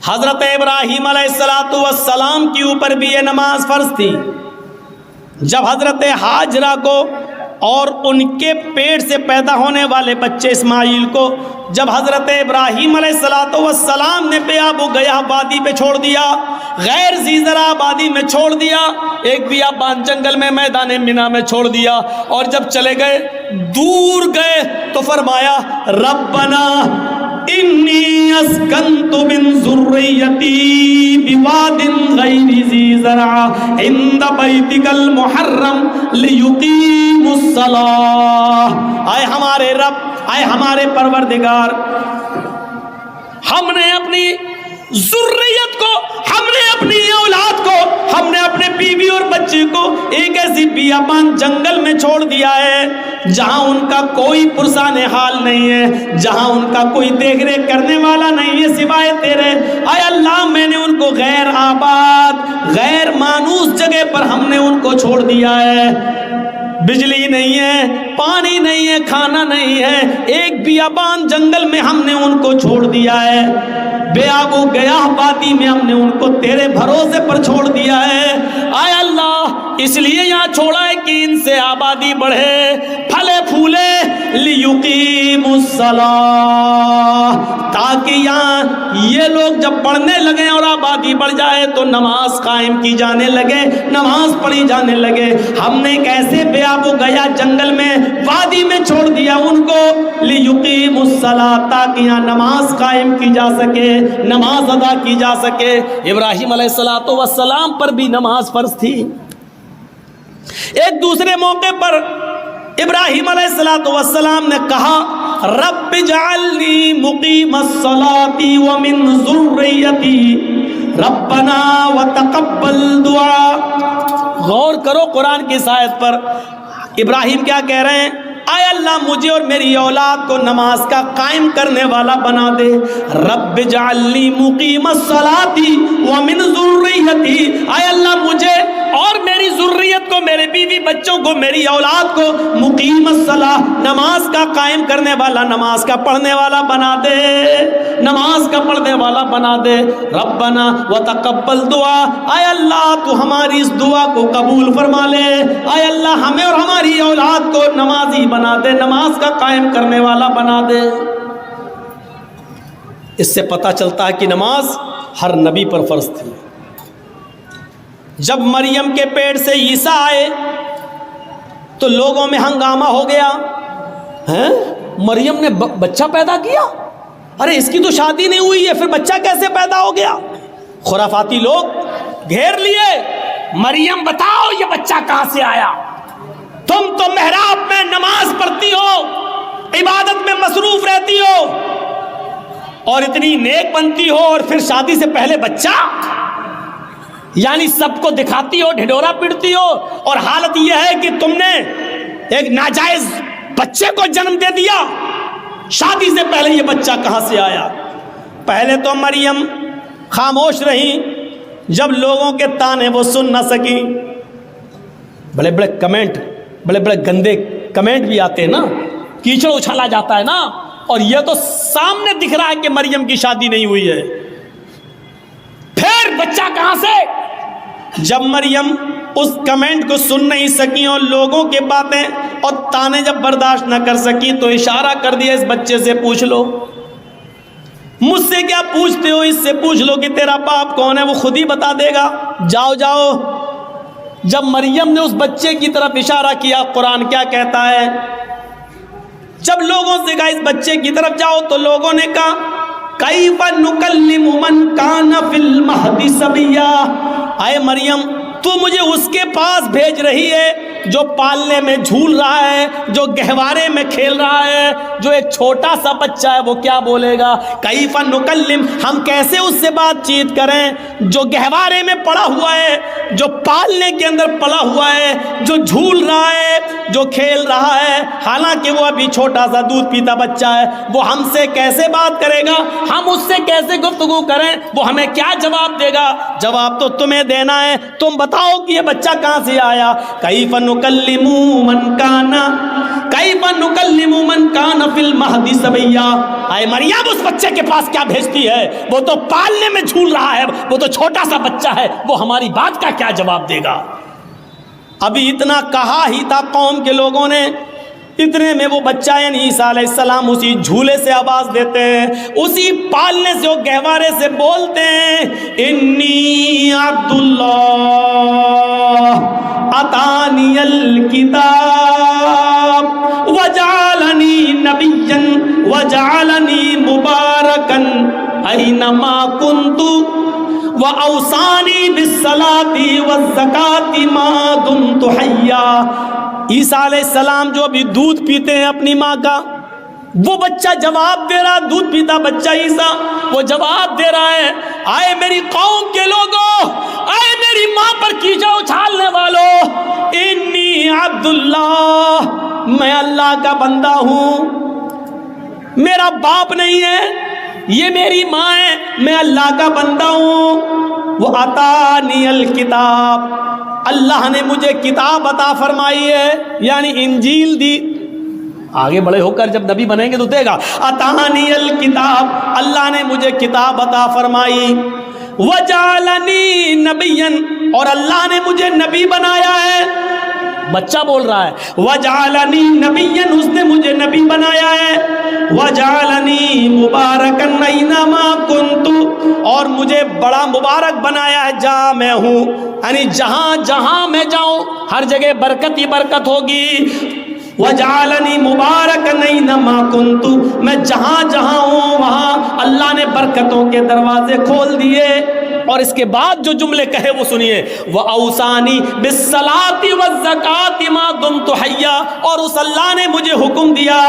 حضرت ابراہیم علیہ السلام کے اوپر بھی یہ نماز فرض تھی. جب حضرت ہاجرہ کو اور ان کے پیٹ سے پیدا ہونے والے بچے اسماعیل کو جب حضرت ابراہیم علیہ السلام نے بیابو گیا وادی پہ چھوڑ دیا، غیر ذی زرع وادی میں چھوڑ دیا، ایک بیابان جنگل میں میدان منا میں چھوڑ دیا، اور جب چلے گئے دور گئے تو فرمایا ربنا انی اسکنت من ذریتی بواد غیر ذی زرع عند بیتک المحرم لیقیموا الصلاۃ. اے ہمارے رب، اے ہمارے پروردگار، ہم نے اپنی ذریت کو، ہم نے اپنی اولاد کو، ہم نے اپنے بیوی اور بچے کو ایک ایسی بیابان جنگل میں چھوڑ دیا ہے جہاں ان کا کوئی پرسان حال نہیں ہے، جہاں ان کا کوئی دیکھ ریکھ کرنے والا نہیں ہے سوائے تیرے. اے اللہ، میں نے ان کو غیر آباد، غیر مانوس جگہ پر ہم نے ان کو چھوڑ دیا ہے. بجلی نہیں ہے، پانی نہیں ہے، کھانا نہیں ہے، ایک بیابان جنگل میں ہم نے ان کو چھوڑ دیا ہے. بے آب و گیاہ وادی میں ہم نے ان کو تیرے بھروسے پر چھوڑ دیا ہے. اے اللہ، اس لیے یہاں چھوڑا ہے کہ ان سے آبادی بڑھے، پھلے پھولے، لیقیموا الصلاۃ، تاکہ یہاں یہ لوگ جب پڑھنے لگے اور آبادی بڑھ جائے تو نماز قائم کی جانے لگے، نماز پڑھی جانے لگے. ہم نے ایک ایسے بے آب و گیا جنگل میں، وادی میں چھوڑ دیا ان کو، لیقیموا الصلاۃ، تاکہ یہاں نماز قائم کی جا سکے، نماز ادا کی جا سکے. ابراہیم علیہ السلام پر بھی نماز فرض تھی. ایک دوسرے موقع پر ابراہیم علیہ السلام نے کہا رب اجعلنی مقیم الصلاۃ ومن ذریتی ربنا وتقبل دعا. غور کرو قرآن کی اس آیت پر. ابراہیم کیا کہہ رہے ہیں؟ اے اللہ، مجھے اور میری اولاد کو نماز کا قائم کرنے والا بنا دے. رب اجعلنی مقیم الصلاۃ ومن ذریتی، اے اللہ مجھے اور میری ذریت کو، میرے بیوی بچوں کو، میری اولاد کو مقیم الصلاۃ، نماز کا قائم کرنے والا، نماز کا پڑھنے والا بنا دے، نماز کا پڑھنے والا بنا دے. ربنا وتقبل دعا، اے اللہ تو ہماری اس دعا کو قبول فرما لے. اے اللہ ہمیں اور ہماری اولاد کو نمازی بنا دے، نماز کا قائم کرنے والا بنا دے. اس سے پتہ چلتا ہے کہ نماز ہر نبی پر فرض تھی. جب مریم کے پیٹ سے عیسیٰ آئے تو لوگوں میں ہنگامہ ہو گیا، ہیں مریم نے بچہ پیدا کیا، ارے اس کی تو شادی نہیں ہوئی ہے، پھر بچہ کیسے پیدا ہو گیا؟ خرافاتی لوگ گھیر لیے، مریم بتاؤ یہ بچہ کہاں سے آیا؟ تم تو محراب میں نماز پڑھتی ہو، عبادت میں مصروف رہتی ہو اور اتنی نیک بنتی ہو، اور پھر شادی سے پہلے بچہ، یعنی سب کو دکھاتی ہو، ڈھڈورا پیٹتی ہو، اور حالت یہ ہے کہ تم نے ایک ناجائز بچے کو جنم دے دیا. شادی سے پہلے یہ بچہ کہاں سے آیا؟ پہلے تو مریم خاموش رہی، جب لوگوں کے تانے وہ سن نہ سکی. بڑے بڑے کمنٹ، بڑے بڑے گندے کمنٹ بھی آتے ہیں نا، کیچڑ اچھالا جاتا ہے نا، اور یہ تو سامنے دکھ رہا ہے کہ مریم کی شادی نہیں ہوئی ہے، پھر بچہ کہاں سے؟ جب مریم اس کمنٹ کو سن نہیں سکی اور لوگوں کے باتیں اور تانے جب برداشت نہ کر سکی تو اشارہ کر دیا اس بچے سے پوچھ لو. مجھ سے کیا پوچھتے ہو، اس سے پوچھ لو کہ تیرا باپ کون ہے، وہ خود ہی بتا دے گا. جاؤ جاؤ. جب مریم نے اس بچے کی طرف اشارہ کیا، قرآن کیا کہتا ہے؟ جب لوگوں سے کہا اس بچے کی طرف جاؤ تو لوگوں نے کہا کیف نکلم من کان فی المہد صبیا. اے مریم، تو مجھے اس کے پاس بھیج رہی ہے جو پالنے میں جھول رہا ہے، جو گہوارے میں کھیل رہا ہے، جو ایک چھوٹا سا بچہ ہے، وہ کیا بولے گا؟ کیف نکلم، ہم کیسے اس سے بات چیت کریں جو گہوارے میں پڑا ہوا ہے، جو پالنے کے اندر پلا ہوا ہے، جو جھول رہا ہے، جو کھیل رہا ہے، حالانکہ وہ ابھی چھوٹا سا دودھ پیتا بچہ ہے، وہ ہم سے کیسے بات کرے گا؟ ہم اس سے کیسے گفتگو کریں؟ وہ ہمیں کیا جواب دے گا؟ جواب تو تمہیں دینا ہے، تم بتاؤ کہ یہ بچہ کہاں سے آیا؟ کیف نکلم من کان فی المہد صبیا، اے مریم اس بچے کے پاس کیا بھیجتی ہے؟ وہ تو پالنے میں جھول رہا ہے، وہ تو چھوٹا سا بچہ ہے، وہ ہماری بات کا کیا جواب دے گا؟ ابھی اتنا کہا ہی تھا قوم کے لوگوں نے، اتنے میں وہ بچہ یعنی عیسیٰ علیہ السلام اسی جھولے سے آواز دیتے ہیں، اسی پالنے سے، وہ گہوارے سے بولتے ہیں، انی عبد اللہ اتانی الکتاب وجعلنی نبیا وجعلنی مبارکا اینما کنت وَأَوْصَانِي بِالصَّلَاةِ وَالزَّكَاةِ مَا دُمْتُ حَيًّا۔ عیسیٰ علیہ السلام جو ابھی دودھ پیتے ہیں اپنی ماں کا، وہ بچہ جواب دے رہا، دودھ پیتا بچہ عیسیٰ، وہ جواب دے رہا ہے، آئے میری قوم کے لوگوں، آئے میری ماں پر کیچڑ اچھالنے والوں، انی عبداللہ، میں اللہ کا بندہ ہوں، میرا باپ نہیں ہے، یہ میری ماں ہے، میں اللہ کا بندہ ہوں۔ وہ اتانی الکتاب، اللہ نے مجھے کتاب عطا فرمائی ہے، یعنی انجیل دی، آگے بڑے ہو کر جب نبی بنیں گے تو دے گا۔ اتانی الکتاب، اللہ نے مجھے کتاب عطا فرمائی، وجعلنی نبیا، اور اللہ نے مجھے نبی بنایا ہے، بچہ بول رہا ہے، وجعلنی نبیا، اس نے مجھے نبی بنایا ہے، وجعلنی مبارکا اینما کنت، اور مجھے بڑا مبارک بنایا ہے جہاں میں ہوں، یعنی جہاں جہاں میں جاؤں ہر جگہ برکت ہی برکت ہوگی۔ وجعلنی مبارکا اینما کنت، میں جہاں جہاں ہوں وہاں اللہ نے برکتوں کے دروازے کھول دیے۔ اور اس کے بعد جو جملے کہے وہ سنیے، وَأَوْصَانِي بِالصَّلَاةِ وَالزَّكَاةِ مَا دُمْتُ حَيًّا، اور اس اللہ نے مجھے حکم دیا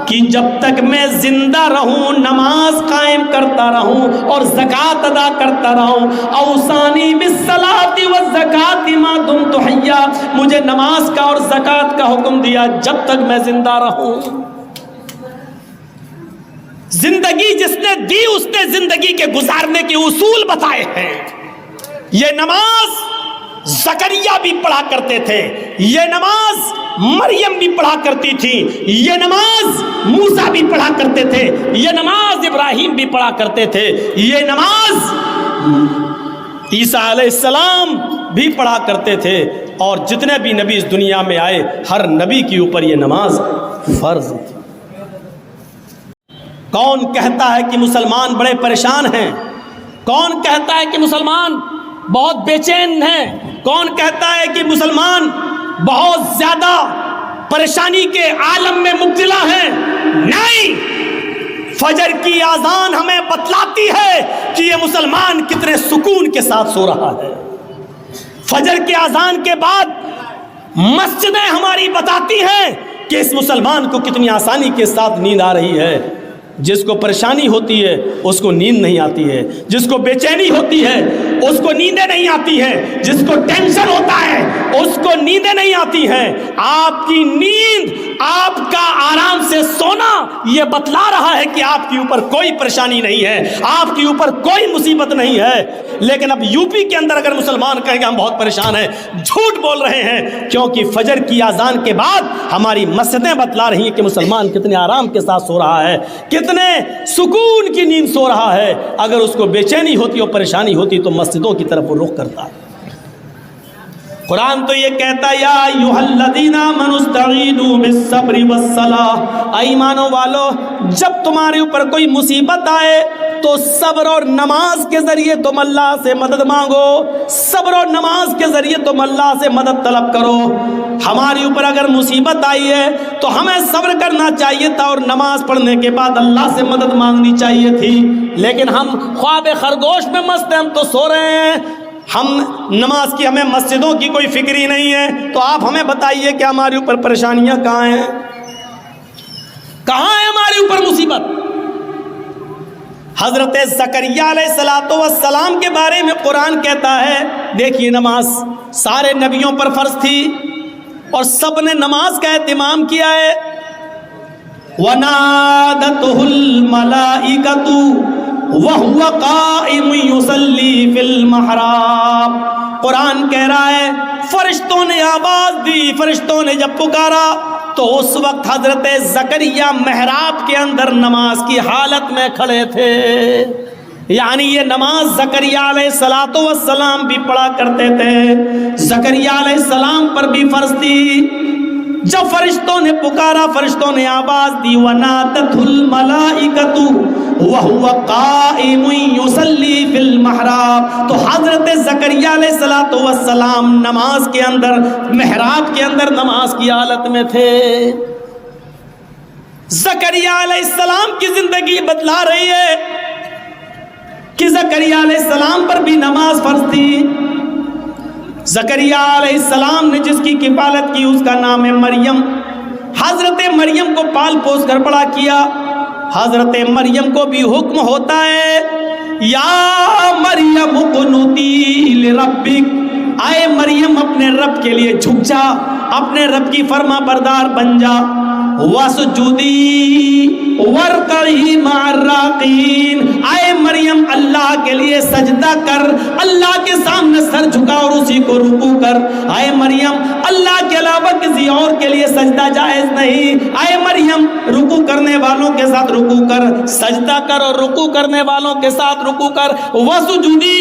کہ جب تک میں زندہ رہوں نماز قائم کرتا رہوں اور زکوٰۃ ادا کرتا رہوں۔ اوصانی بالصلاۃ والزکوٰۃ ما دمت حیا، مجھے نماز کا اور زکوٰۃ کا حکم دیا جب تک میں زندہ رہوں۔ زندگی جس نے دی اس نے زندگی کے گزارنے کے اصول بتائے ہیں۔ یہ نماز زکریا بھی پڑھا کرتے تھے، یہ نماز مریم بھی پڑھا کرتی تھی، یہ نماز موسیٰ بھی پڑھا کرتے تھے، یہ نماز ابراہیم بھی پڑھا کرتے تھے، یہ نماز عیسیٰ علیہ السلام بھی پڑھا کرتے تھے، اور جتنے بھی نبی اس دنیا میں آئے ہر نبی کے اوپر یہ نماز فرض تھی۔ کون کہتا ہے کہ مسلمان بڑے پریشان ہیں؟ کون کہتا ہے کہ مسلمان بہت بے چین ہیں؟ کون کہتا ہے کہ مسلمان بہت زیادہ پریشانی کے عالم میں مبتلا ہیں؟ نہیں، فجر کی اذان ہمیں بتلاتی ہے کہ یہ مسلمان کتنے سکون کے ساتھ سو رہا ہے۔ فجر کے اذان کے بعد مسجدیں ہماری بتاتی ہیں کہ اس مسلمان کو کتنی آسانی کے ساتھ نیند آ رہی ہے۔ جس کو پریشانی ہوتی ہے اس کو نیند نہیں آتی ہے، جس کو بے چینی ہوتی ہے اس کو نیندیں نہیں آتی ہیں، جس کو ٹینشن ہوتا ہے اس کو نیندیں نہیں آتی ہیں۔ آپ کی نیند، آپ کا آرام سے سونا یہ بتلا رہا ہے کہ آپ کے اوپر کوئی پریشانی نہیں ہے، آپ کے اوپر کوئی مصیبت نہیں ہے۔ لیکن اب یو پی کے اندر اگر مسلمان کہیں گے ہم بہت پریشان ہیں، جھوٹ بول رہے ہیں، کیونکہ فجر کی اذان کے بعد ہماری مسجدیں بتلا رہی ہیں کہ مسلمان کتنے آرام کے ساتھ سو رہا ہے، کتنے سکون کی نیند سو رہا ہے۔ اگر اس کو بے چینی ہوتی اور پریشانی ہوتی تو مسجدوں کی طرف وہ رخ کرتا ہے۔ قرآن تو یہ کہتا ہے یا ایھا الذین آمنوا استعینوا بالصبر والصلاۃ، اے ایمانو والو جب تمہارے اوپر کوئی مصیبت آئے تو صبر اور نماز کے ذریعے تم اللہ سے مدد مانگو، صبر اور نماز کے ذریعے تم اللہ سے مدد طلب کرو۔ ہمارے اوپر اگر مصیبت آئی ہے تو ہمیں صبر کرنا چاہیے تھا اور نماز پڑھنے کے بعد اللہ سے مدد مانگنی چاہیے تھی، لیکن ہم خواب خرگوش میں مست ہیں، ہم تو سو رہے ہیں، ہم نماز کی ہمیں مسجدوں کی کوئی فکر ہی نہیں ہے۔ تو آپ ہمیں بتائیے کہ ہمارے اوپر پریشانیاں کہاں ہیں، کہاں ہے ہمارے اوپر مصیبت؟ حضرت زکریا علیہ السلام کے بارے میں قرآن کہتا ہے، دیکھیے نماز سارے نبیوں پر فرض تھی اور سب نے نماز کا اہتمام کیا ہے. وَنَادَتْهُ الْمَلَائِكَةُ وَهُوَ قَائِمٌ يُصَلِّي فِي الْمِحْرَابِ. قرآن کہہ رہا ہے فرشتوں نے آواز دی، فرشتوں نے جب پکارا تو اس وقت حضرت زکریا محراب کے اندر نماز کی حالت میں کھڑے تھے. یعنی یہ نماز زکریا علیہ السلام بھی پڑھا کرتے تھے، زکریا علیہ السلام پر بھی فرض تھی. جب فرشتوں نے پکارا، فرشتوں نے آواز دی، وَنَادَتْهُ الْمَلَائِكَةُ وَهُوَ قَائِمٌ يُصَلِّي فِي الْمِحْرَابِ. تو حضرت زکریا علیہ السلام نماز کے اندر، محراب کے اندر نماز کی حالت میں تھے. زکریا علیہ السلام کی زندگی بدلا رہی ہے کہ زکریا علیہ السلام پر بھی نماز فرض تھی. زکریا علیہ السلام نے جس کی کفالت کی اس کا نام ہے مریم. حضرت مریم کو پال پوس کر بڑا کیا. حضرت مریم کو بھی حکم ہوتا ہے، یا مریم اقنتی لربک، آئے مریم اپنے رب کے لیے جھک جا، اپنے رب کی فرما بردار بن جا. وَاسْجُدِي وَارْكَعِي مَعَ الرَّاكِعِينَ، آئے مریم اللہ کے لیے سجدہ کر، اللہ کے سامنے سر جھکا اور اسی کو رکوع کر. آئے مریم اللہ کے علاوہ کسی اور کے لیے سجدہ جائز نہیں. آئے مریم رکوع کرنے والوں کے ساتھ رکوع کر، سجدہ کر اور رکوع کرنے والوں کے ساتھ رکوع کر. وَاسْجُدِي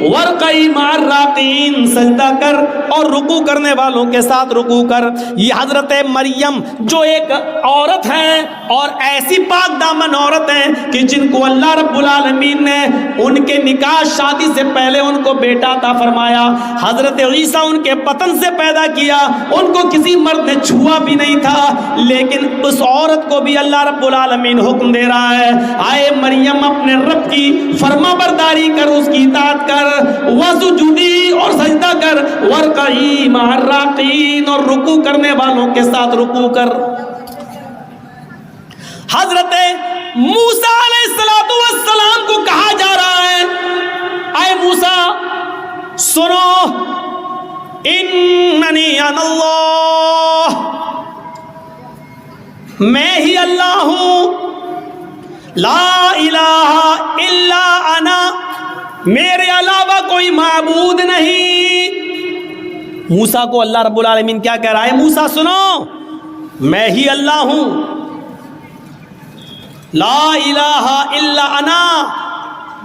وَارْكَعِي مَعَ الرَّاكِعِينَ، سجدہ کر اور رکوع کرنے والوں کے ساتھ رکوع کر. یہ حضرت مریم جو ایک عورت ہیں اور ایسی پاک دامن عورت ہیں کہ جن کو اللہ رب العالمین نے ان کے نکاح شادی سے پہلے ان کو بیٹا عطا فرمایا. حضرت عیسیٰ ان کے پتن سے پیدا کیا، ان کو کسی مرد نے چھوا بھی نہیں تھا، لیکن اس عورت کو بھی اللہ رب العالمین حکم دے رہا ہے، آئے مریم اپنے رب کی فرما برداری کر، اس کی اطاعت کر. وَاسْجُدِي، اور سجدہ کر، وَارْكَعِي مَعَ الرَّاكِعِينَ، اور رکوع کرنے والوں کے ساتھ رکوع کر. حضرت موسیٰ علیہ السلام کو کہا جا رہا ہے، اے موسیٰ سنو، اننی انا اللہ، میں ہی اللہ ہوں، لا الہ الا انا، میرے علاوہ کوئی معبود نہیں. موسیٰ کو اللہ رب العالمین کیا کہہ رہا ہے؟ موسیٰ سنو، میں ہی اللہ ہوں، لا الہ الا انا،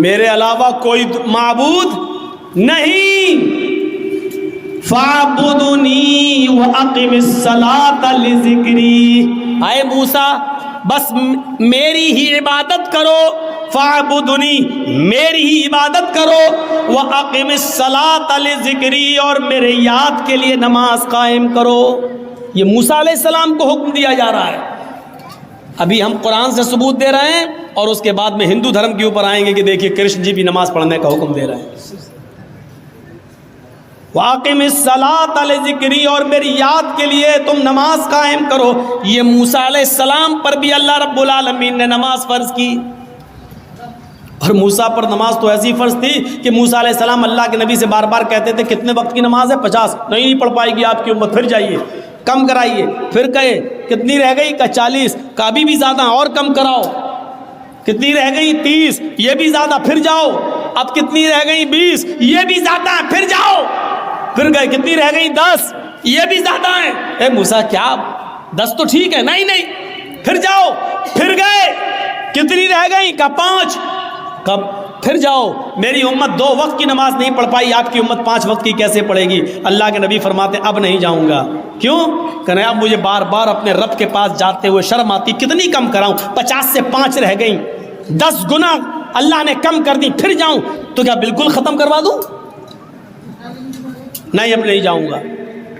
میرے علاوہ کوئی معبود نہیں. فاعبدنی واقم الصلاۃ لذکری، اے موسیٰ بس میری ہی عبادت کرو. فاعبدنی، میری ہی عبادت کرو. واقم الصلاۃ لذکری، اور میرے یاد کے لیے نماز قائم کرو. یہ موسیٰ علیہ السلام کو حکم دیا جا رہا ہے. ابھی ہم قرآن سے ثبوت دے رہے ہیں اور اس کے بعد میں ہندو دھرم کے اوپر آئیں گے کہ دیکھیے کرشن جی بھی نماز پڑھنے کا حکم دے رہے ہیں. واقم الصلاۃ لذکری، اور میری یاد کے لیے تم نماز قائم کرو. یہ موسیٰ علیہ السلام پر بھی اللہ رب العالمین نے نماز فرض کی. اور موسیٰ پر نماز تو ایسی فرض تھی کہ موسیٰ علیہ السلام اللہ کے نبی سے بار بار کہتے تھے کتنے وقت کی نماز ہے؟ 50. نہیں پڑھ پائے گی آپ کی امت، پھر جائیے کم کرائیے. پھر کہے کتنی رہ گئی؟ 40. کا بھی زیادہ، اور کم کراؤ. کتنی رہ گئی؟ 30. یہ بھی زیادہ، پھر جاؤ. اب کتنی رہ گئی؟ 20. یہ بھی زیادہ ہے، پھر جاؤ. پھر گئے کتنی رہ گئی؟ 10. یہ بھی زیادہ ہے. اے موسیٰ کیا 10 تو ٹھیک ہے. نہیں نہیں، پھر جاؤ. پھر گئے کتنی رہ گئی؟ کا 5. کب؟ پھر جاؤ. میری امت 2 وقت کی نماز نہیں پڑھ پائی، آپ کی امت 5 وقت کی کیسے پڑھے گی؟ اللہ کے نبی فرماتے اب نہیں جاؤں گا. کیوں؟ کہ اب مجھے بار بار اپنے رب کے پاس جاتے ہوئے شرم آتی. کتنی کم کراؤں؟ 50 سے 5 رہ گئیں، 10 گنا اللہ نے کم کر دی. پھر جاؤں تو کیا بالکل ختم کروا دوں؟ نہیں، اب نہیں جاؤں گا.